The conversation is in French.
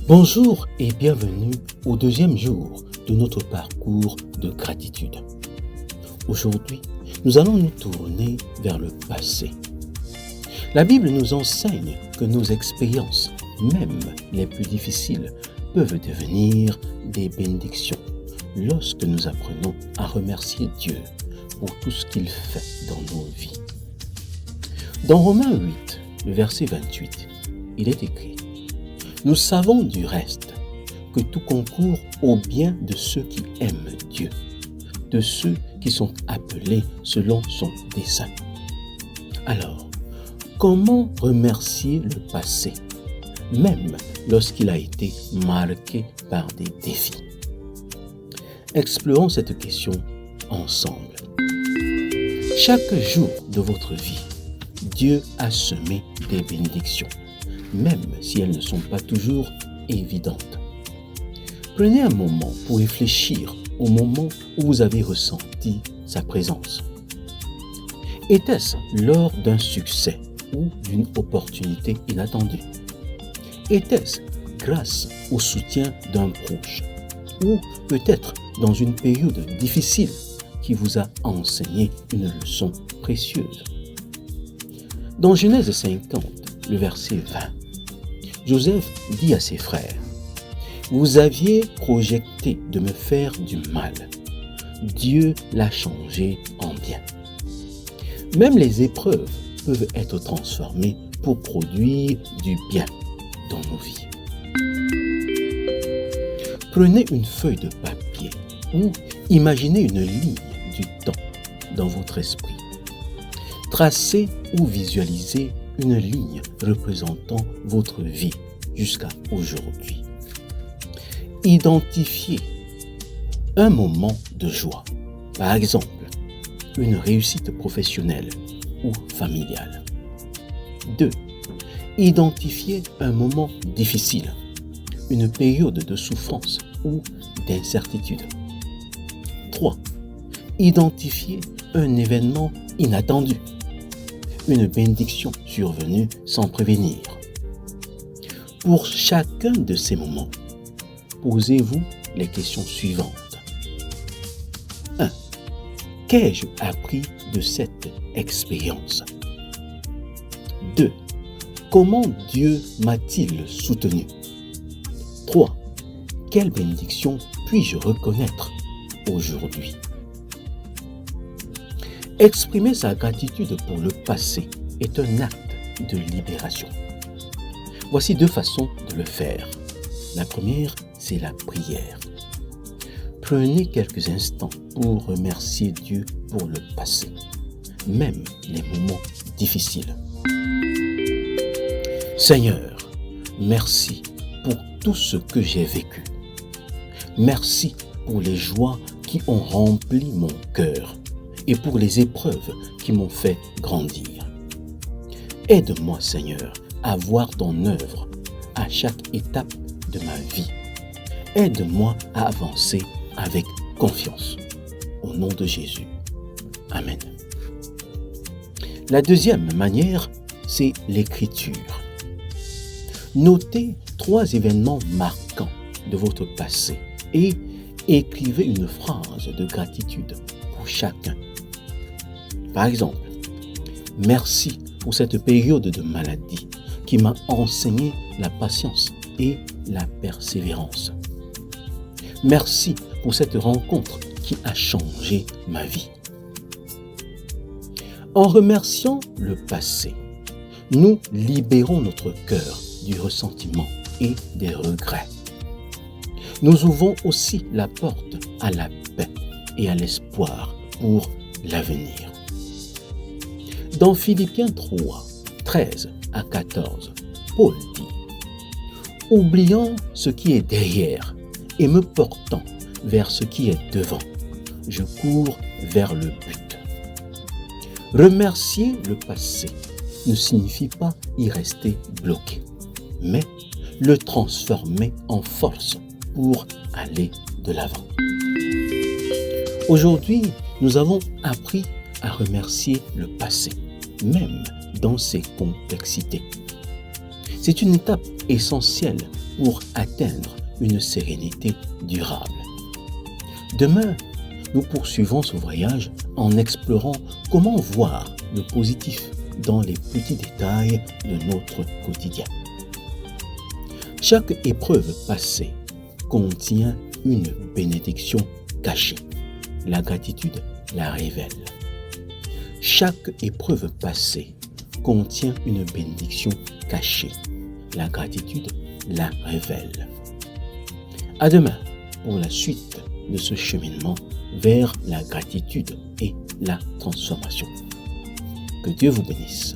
Bonjour et bienvenue au deuxième jour de notre parcours de gratitude. Aujourd'hui, nous allons nous tourner vers le passé. La Bible nous enseigne que nos expériences, même les plus difficiles, peuvent devenir des bénédictions lorsque nous apprenons à remercier Dieu pour tout ce qu'il fait dans nos vies. Dans Romains 8, le verset 28, il est écrit: Nous savons du reste que tout concourt au bien de ceux qui aiment Dieu, de ceux qui sont appelés selon son dessein. Alors, comment remercier le passé, même lorsqu'il a été marqué par des défis? Explorons cette question ensemble. Chaque jour de votre vie, Dieu a semé des bénédictions, même si elles ne sont pas toujours évidentes. Prenez un moment pour réfléchir au moment où vous avez ressenti sa présence. Était-ce lors d'un succès ou d'une opportunité inattendue? Était-ce grâce au soutien d'un proche ou peut-être dans une période difficile qui vous a enseigné une leçon précieuse? Dans Genèse 50, le verset 20, Joseph dit à ses frères: Vous aviez projeté de me faire du mal. Dieu l'a changé en bien. Même les épreuves peuvent être transformées pour produire du bien dans nos vies. Prenez une feuille de papier ou imaginez une ligne du temps dans votre esprit. Tracez ou visualisez une ligne représentant votre vie jusqu'à aujourd'hui. Identifiez un moment de joie, par exemple, une réussite professionnelle ou familiale. 2. Identifiez un moment difficile, une période de souffrance ou d'incertitude. 3. Identifiez un événement inattendu, une bénédiction survenue sans prévenir. Pour chacun de ces moments, posez-vous les questions suivantes. 1. Qu'ai-je appris de cette expérience? 2. Comment Dieu m'a-t-il soutenu? 3. Quelle bénédiction puis-je reconnaître aujourd'hui? Exprimer sa gratitude pour le passé est un acte de libération. Voici 2 façons de le faire. La première, c'est la prière. Prenez quelques instants pour remercier Dieu pour le passé, même les moments difficiles. Seigneur, merci pour tout ce que j'ai vécu. Merci pour les joies qui ont rempli mon cœur et pour les épreuves qui m'ont fait grandir. Aide-moi, Seigneur, à voir ton œuvre à chaque étape de ma vie. Aide-moi à avancer avec confiance. Au nom de Jésus. Amen. La deuxième manière, c'est l'écriture. Notez 3 événements marquants de votre passé et écrivez une phrase de gratitude pour chacun. Par exemple, merci pour cette période de maladie qui m'a enseigné la patience et la persévérance. Merci pour cette rencontre qui a changé ma vie. En remerciant le passé, nous libérons notre cœur du ressentiment et des regrets. Nous ouvrons aussi la porte à la paix et à l'espoir pour l'avenir. Dans Philippiens 3, 13 à 14, Paul dit: Oubliant ce qui est derrière et me portant vers ce qui est devant, je cours vers le but. Remercier le passé ne signifie pas y rester bloqué, mais le transformer en force pour aller de l'avant. Aujourd'hui, nous avons appris à remercier le passé, même dans ses complexités. C'est une étape essentielle pour atteindre une sérénité durable. Demain, nous poursuivons ce voyage en explorant comment voir le positif dans les petits détails de notre quotidien. Chaque épreuve passée contient une bénédiction cachée. La gratitude la révèle. Chaque épreuve passée contient une bénédiction cachée. La gratitude la révèle. À demain pour la suite de ce cheminement vers la gratitude et la transformation. Que Dieu vous bénisse.